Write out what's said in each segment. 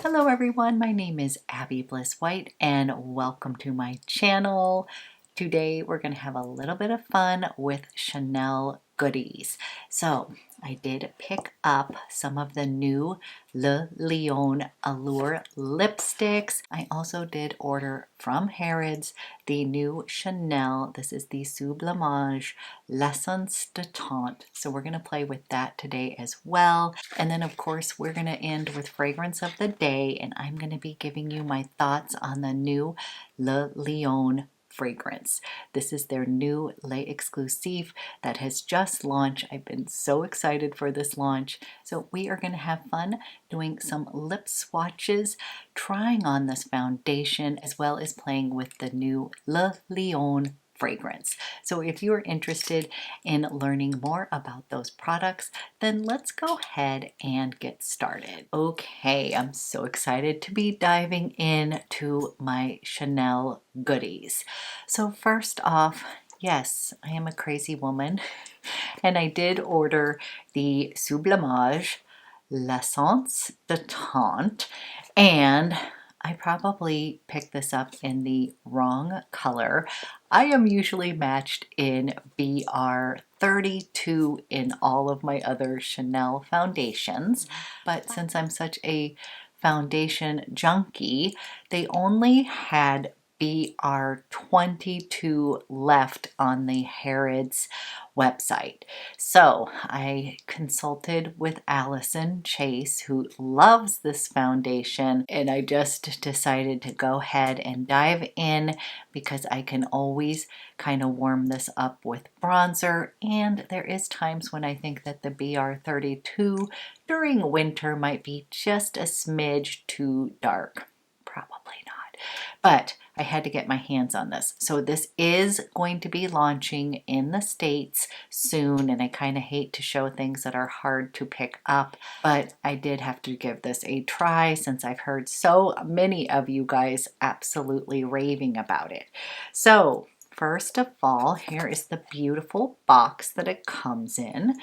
Hello everyone, my name is Abby Bliss White and welcome to my channel. Today we're going to have a little bit of fun with Chanel goodies. So I did pick up some of the new Le Lion Allure lipsticks. I also did order from Harrods the new Chanel. This is the Sublimage L'Essence de Teint. So we're going to play with that today as well. And then of course we're going to end with fragrance of the day, and I'm going to be giving you my thoughts on the new Le Lion fragrance. This is their new Les Exclusifs that has just launched. I've been so excited for this launch. So we are going to have fun doing some lip swatches, trying on this foundation, as well as playing with the new Le Lion fragrance. So if you are interested in learning more about those products, then let's go ahead and get started. Okay, I'm so excited to be diving into my Chanel goodies. So first off, yes, I am a crazy woman and I did order the Sublimage L'Essence de Teint, and I probably picked this up in the wrong color. I am usually matched in BR32 in all of my other Chanel foundations, but since I'm such a foundation junkie, they only had BR22 left on the Harrods website. So I consulted with Allison Chase, who loves this foundation, and I just decided to go ahead and dive in because I can always kind of warm this up with bronzer, and there is times when I think that the BR32 during winter might be just a smidge too dark. Probably not, but I had to get my hands on this. So this is going to be launching in the States soon, and I kind of hate to show things that are hard to pick up, but I did have to give this a try since I've heard so many of you guys absolutely raving about it. So first of all, here is the beautiful box that it comes in,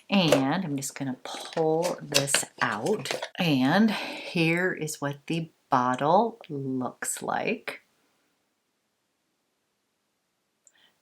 and I'm just going to pull this out, and here is what the bottle looks like.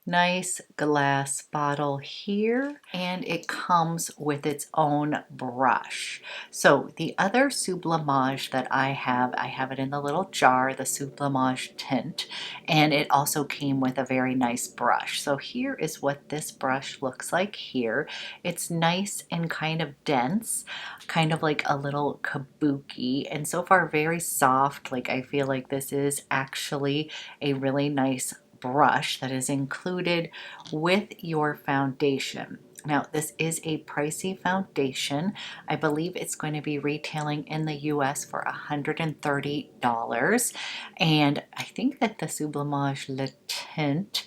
Nice glass bottle here, and it comes with its own brush. So the other Sublimage that I have it in the little jar, the Sublimage tint, and it also came with a very nice brush. So here is what this brush looks like here. It's nice and kind of dense, kind of like a little kabuki, and so far very soft. Like, I feel like this is actually a really nice brush that is included with your foundation. Now, this is a pricey foundation. I believe it's going to be retailing in the US for $130. And I think that the Sublimage Le Tint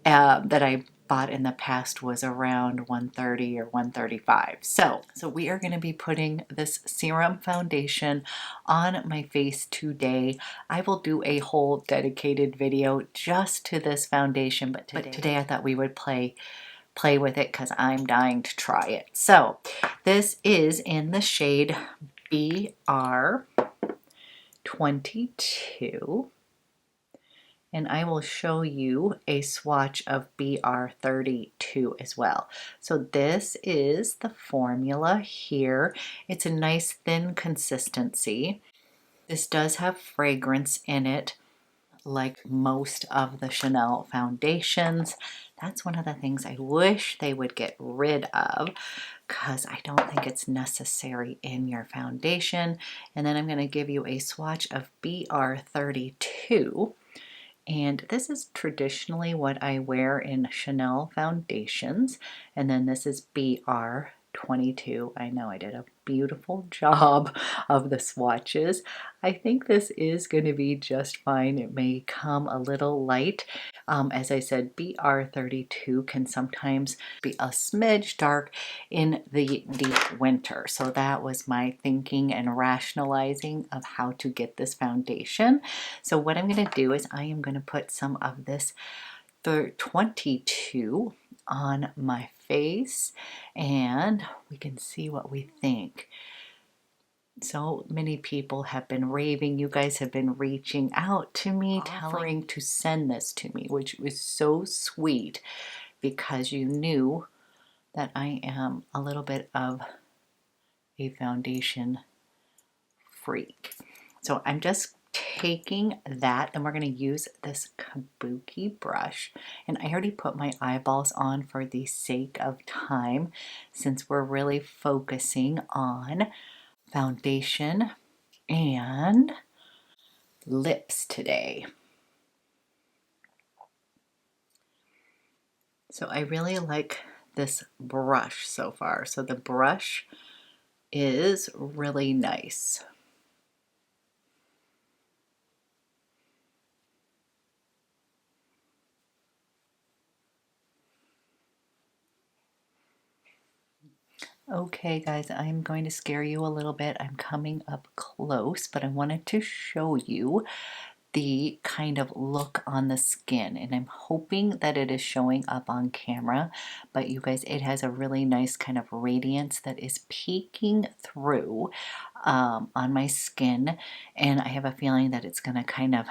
that I bought in the past was around $130 or $135. So we are going to be putting this serum foundation on my face today. I will do a whole dedicated video just to this foundation, but today I thought we would play with it because I'm dying to try it. So this is in the shade BR22. And I will show you a swatch of BR32 as well. So this is the formula here. It's a nice thin consistency. This does have fragrance in it, like most of the Chanel foundations. That's one of the things I wish they would get rid of, because I don't think it's necessary in your foundation. And then I'm going to give you a swatch of BR32. And this is traditionally what I wear in Chanel foundations. And then this is BR22. I know I did a beautiful job of the swatches. I think this is going to be just fine. It may come a little light. As I said, BR32 can sometimes be a smidge dark in the deep winter. So that was my thinking and rationalizing of how to get this foundation. So what I'm going to do is I am going to put some of this 22 on my face, and we can see what we think. So many people have been raving. You guys have been reaching out to me, offering to send this to me, which was so sweet because you knew that I am a little bit of a foundation freak. So I'm just taking that and we're going to use this kabuki brush, and I already put my eyeballs on for the sake of time since we're really focusing on foundation and lips today. So I really like this brush so far. So the brush is really nice. Okay guys, I'm going to scare you a little bit. I'm coming up close, but I wanted to show you the kind of look on the skin, and I'm hoping that it is showing up on camera, but you guys, it has a really nice kind of radiance that is peeking through on my skin, and I have a feeling that it's going to kind of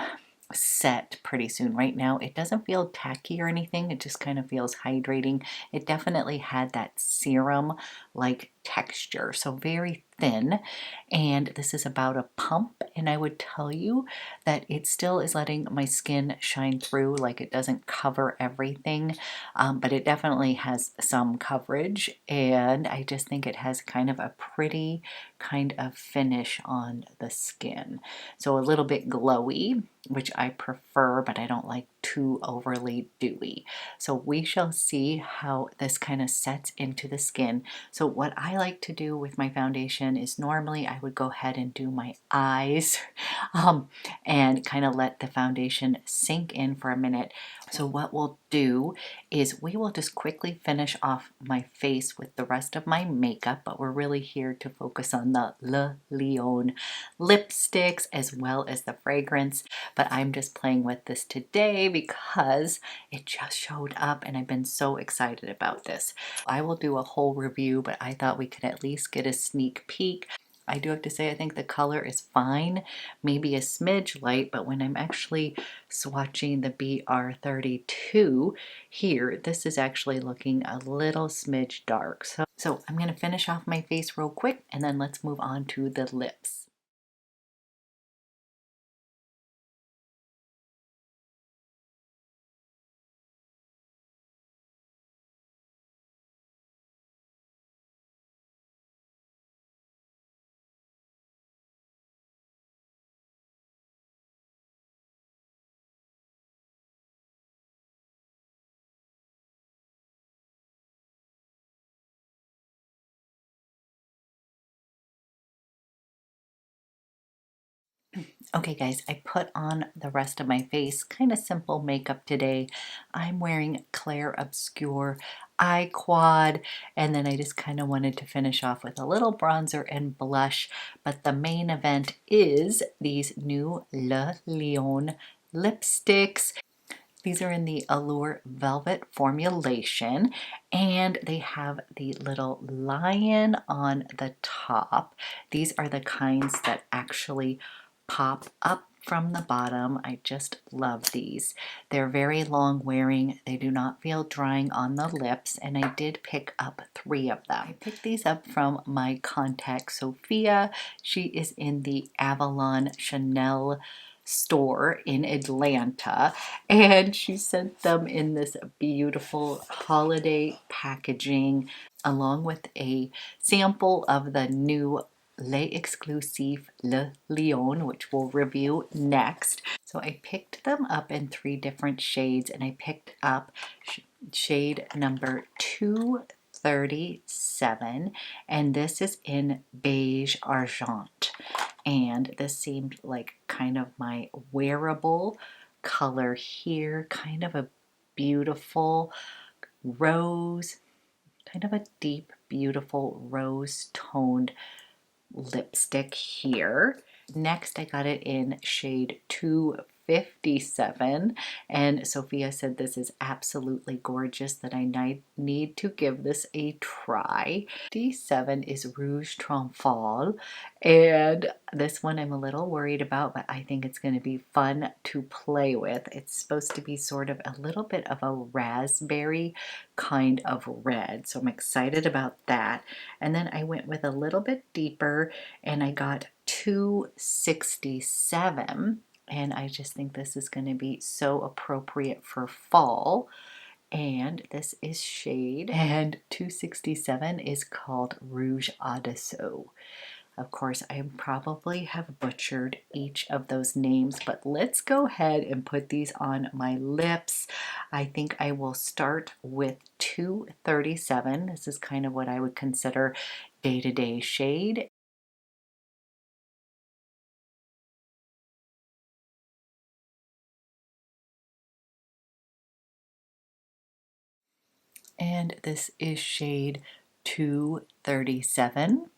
set pretty soon. Right now it doesn't feel tacky or anything, it just kind of feels hydrating. It definitely had that serum like texture, so very thin, and this is about a pump, and I would tell you that it still is letting my skin shine through, like it doesn't cover everything, but it definitely has some coverage, and I just think it has kind of a pretty kind of finish on the skin. So a little bit glowy, which I prefer, but I don't like too overly dewy. So we shall see how this kind of sets into the skin. So what I like to do with my foundation is normally I would go ahead and do my eyes and kind of let the foundation sink in for a minute. So what we'll do is we will just quickly finish off my face with the rest of my makeup, but we're really here to focus on the Le Lion lipsticks as well as the fragrance. But I'm just playing with this today because it just showed up and I've been so excited about this. I will do a whole review, but I thought we could at least get a sneak peek. I do have to say I think the color is fine, maybe a smidge light, but when I'm actually swatching the BR32 here, this is actually looking a little smidge dark. So I'm going to finish off my face real quick and then let's move on to the lips. Okay guys, I put on the rest of my face, kind of simple makeup today. I'm wearing CLAIR Obscure Eye Quad, and then I just kind of wanted to finish off with a little bronzer and blush, but the main event is these new Le Lion lipsticks. These are in the Allure Velvet formulation, and they have the little lion on the top. These are the kinds that actually pop up from the bottom. I just love these. They're very long wearing. They do not feel drying on the lips, and I did pick up 3 of them. I picked these up from my contact Sophia. She is in the Avalon Chanel store in Atlanta, and she sent them in this beautiful holiday packaging along with a sample of the new Les Exclusifs Le Lion, which we'll review next. So I picked them up in 3 different shades, and I picked up shade number 237, and this is in Beige Argent. And this seemed like kind of my wearable color here, kind of a beautiful rose, kind of a deep, beautiful rose toned lipstick here. Next, I got it in shade 2 257, and Sophia said this is absolutely gorgeous, that I need to give this a try. 57 is Rouge Tromphal, and this one I'm a little worried about, but I think it's going to be fun to play with. It's supposed to be sort of a little bit of a raspberry kind of red, so I'm excited about that. And then I went with a little bit deeper, and I got 267, and I just think this is going to be so appropriate for fall. And this is shade, and 267 is called Rouge Audaceaux. Of course, I probably have butchered each of those names, but let's go ahead and put these on my lips. I think I will start with 237. This is kind of what I would consider day-to-day shade. And this is shade 237.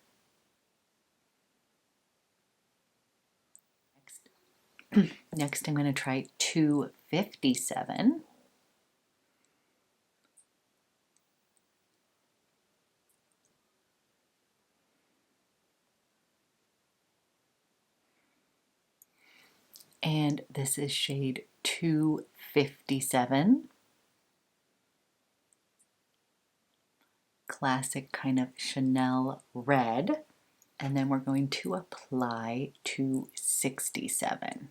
Next, I'm going to try 257. And this is shade 257. Classic kind of Chanel red. And then we're going to apply 267.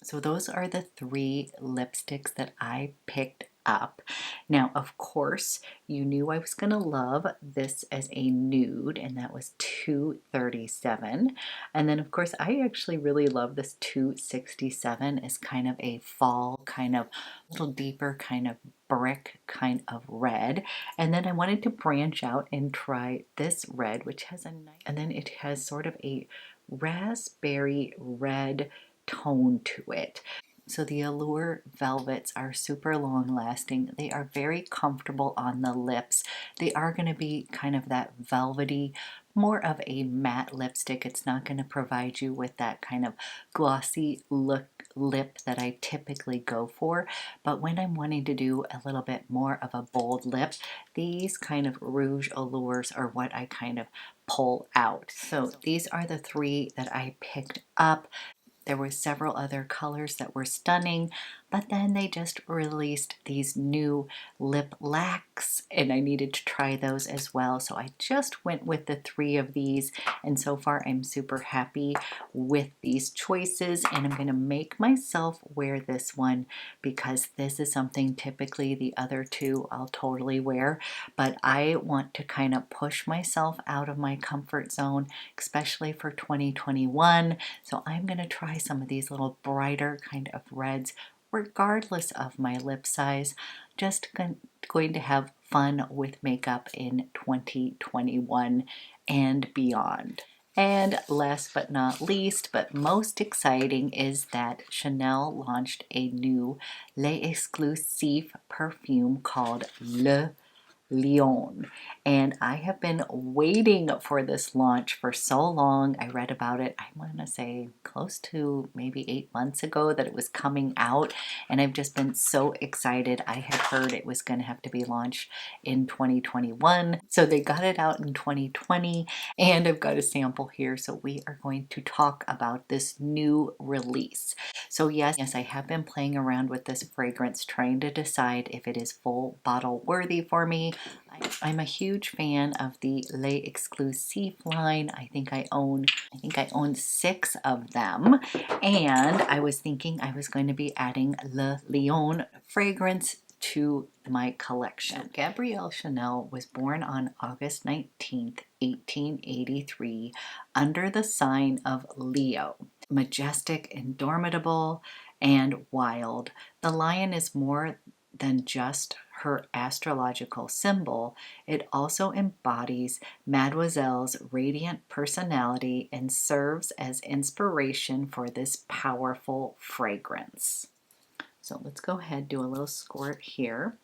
So those are the three lipsticks that I picked up. Now, of course, you knew I was going to love this as a nude, and that was 237. And then, of course, I actually really love this 267 as kind of a fall, kind of little deeper, kind of brick kind of red. And then I wanted to branch out and try this red, which has a nice, and then it has sort of a raspberry red tone to it. So the Allure velvets are super long lasting. They are very comfortable on the lips. They are going to be kind of that velvety, more of a matte lipstick. It's not going to provide you with that kind of glossy look lip that I typically go for. But when I'm wanting to do a little bit more of a bold lip, these kind of Rouge Allures are what I kind of pull out. So these are the three that I picked up. There were several other colors that were stunning, but then they just released these new lip lacks, and I needed to try those as well. So I just went with the three of these, and so far I'm super happy with these choices, and I'm going to make myself wear this one because this is something typically the other two I'll totally wear, but I want to kind of push myself out of my comfort zone, especially for 2021. So I'm going to try some of these little brighter kind of reds regardless of my lip size. Just going to have fun with makeup in 2021 and beyond. And last but not least, but most exciting, is that Chanel launched a new Les Exclusifs perfume called Le Lion, and I have been waiting for this launch for so long. I read about it, I want to say close to maybe 8 months ago, that it was coming out, and I've just been so excited. I had heard it was going to have to be launched in 2021, so they got it out in 2020, and I've got a sample here, so we are going to talk about this new release. So yes, I have been playing around with this fragrance, trying to decide if it is full bottle worthy for me. I'm a huge fan of the Les Exclusifs line. I think I own 6 of them, and I was thinking I was going to be adding Le Lion fragrance to my collection. So Gabrielle Chanel was born on August 19th, 1883, under the sign of Leo. Majestic, indomitable, and wild. The lion is more than just her astrological symbol. It also embodies Mademoiselle's radiant personality and serves as inspiration for this powerful fragrance. So let's go ahead, do a little squirt here.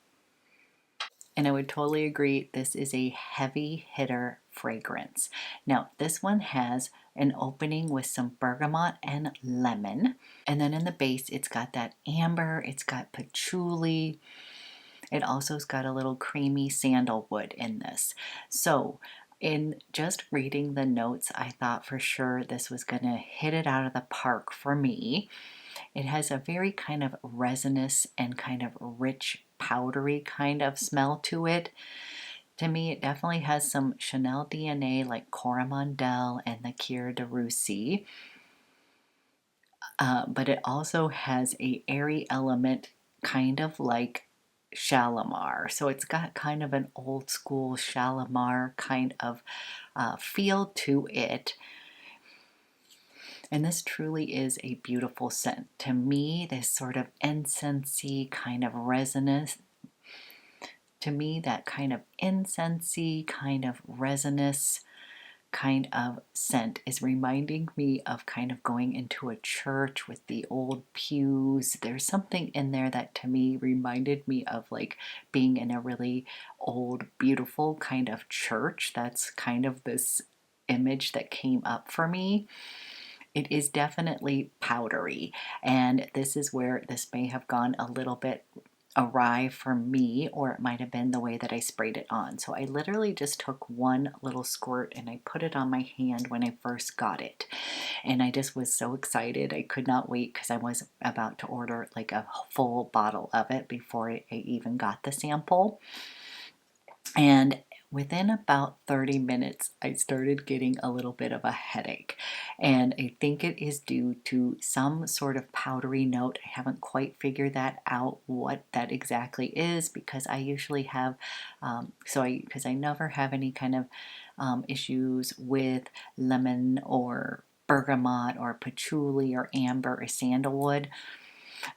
And I would totally agree, this is a heavy hitter fragrance. Now, this one has an opening with some bergamot and lemon. And then in the base, it's got that amber, it's got patchouli. It also's got a little creamy sandalwood in this. So in just reading the notes, I thought for sure this was going to hit it out of the park for me. It has a very kind of resinous and kind of rich, powdery kind of smell to it. To me, it definitely has some Chanel DNA like Coromandel and the Coeur de Russie. But it also has a airy element kind of like Shalimar. So it's got kind of an old school Shalimar kind of feel to it. And this truly is a beautiful scent. To me, this sort of incensey kind of resinous, to me, that kind of incensey kind of resinous kind of scent is reminding me of kind of going into a church with the old pews. There's something in there that to me reminded me of like being in a really old, beautiful kind of church. That's kind of this image that came up for me. It is definitely powdery, and this is where this may have gone a little bit awry for me, or it might have been the way that I sprayed it on. So I literally just took one little squirt and I put it on my hand when I first got it. And I just was so excited. I could not wait because I was about to order like a full bottle of it before I even got the sample. And within about 30 minutes, I started getting a little bit of a headache. And I think it is due to some sort of powdery note. I haven't quite figured that out, what that exactly is, because I usually have, because I never have any kind of issues with lemon or bergamot or patchouli or amber or sandalwood.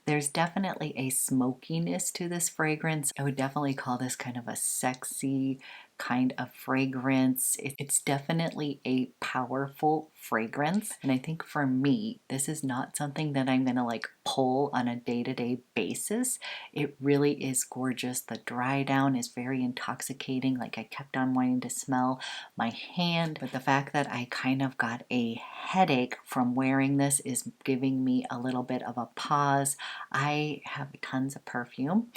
There's definitely a smokiness to this fragrance. I would definitely call this kind of a sexy kind of fragrance. It's definitely a powerful fragrance. And I think for me, this is not something that I'm gonna like pull on a day-to-day basis. It really is gorgeous. The dry down is very intoxicating. Like I kept on wanting to smell my hand, but the fact that I kind of got a headache from wearing this is giving me a little bit of a pause. I have tons of perfume.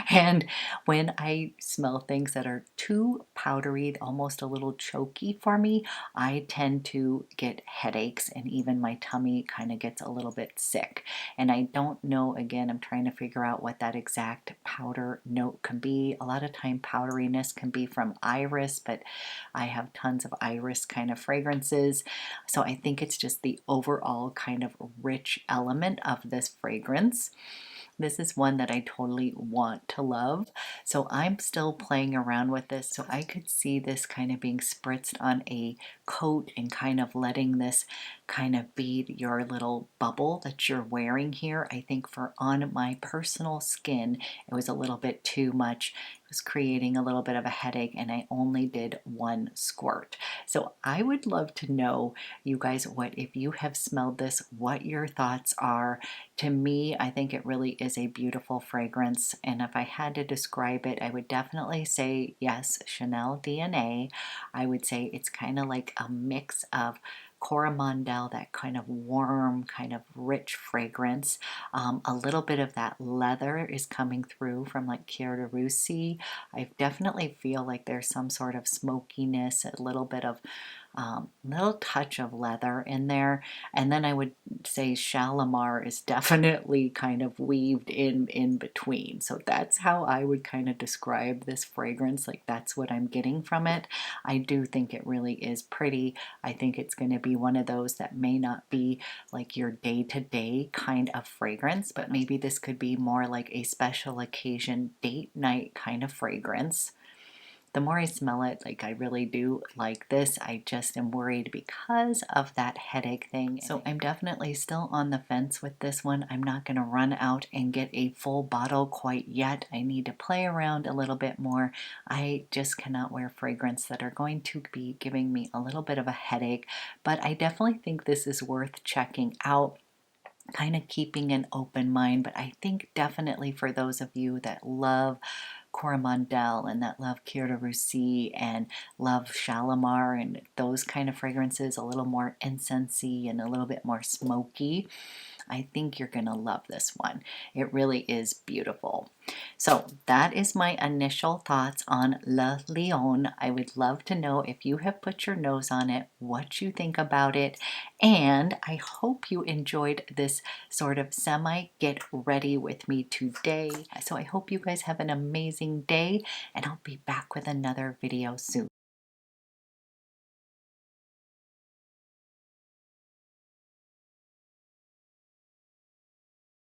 And when I smell things that are too powdery, almost a little choky for me, I tend to get headaches and even my tummy kind of gets a little bit sick. And I don't know, again, I'm trying to figure out what that exact powder note can be. A lot of time powderiness can be from iris, but I have tons of iris kind of fragrances. So I think it's just the overall kind of rich element of this fragrance. This is one that I totally want to love. So I'm still playing around with this. So I could see this kind of being spritzed on a coat and kind of letting this kind of be your little bubble that you're wearing here. I think for on my personal skin, it was a little bit too much. It was creating a little bit of a headache and I only did one squirt. So I would love to know, you guys, what if you have smelled this, what your thoughts are. To me, I think it really is a beautiful fragrance, and if I had to describe it, I would definitely say yes, Chanel DNA. I would say it's kind of like a mix of Coromandel, that kind of warm, kind of rich fragrance. A little bit of that leather is coming through from like Coeur de Russie. I definitely feel like there's some sort of smokiness, a little bit of little touch of leather in there. And then I would say Shalimar is definitely kind of weaved in between. So that's how I would kind of describe this fragrance. Like that's what I'm getting from it. I do think it really is pretty. I think it's going to be one of those that may not be like your day-to-day kind of fragrance, but maybe this could be more like a special occasion date night kind of fragrance. The more I smell it, like I really do like this. I just am worried because of that headache thing. So I'm definitely still on the fence with this one. I'm not going to run out and get a full bottle quite yet. I need to play around a little bit more. I just cannot wear fragrance that are going to be giving me a little bit of a headache, but I definitely think this is worth checking out. kind of keeping an open mind, but I think definitely for those of you that love Coromandel and that love Cœur de Russie and love Shalimar and those kind of fragrances, a little more incensey and a little bit more smoky, I think you're gonna love this one. It really is beautiful. So that is my initial thoughts on Le Lion. I would love to know if you have put your nose on it, what you think about it, and I hope you enjoyed this sort of semi get ready with me today. So I hope you guys have an amazing day, and I'll be back with another video soon.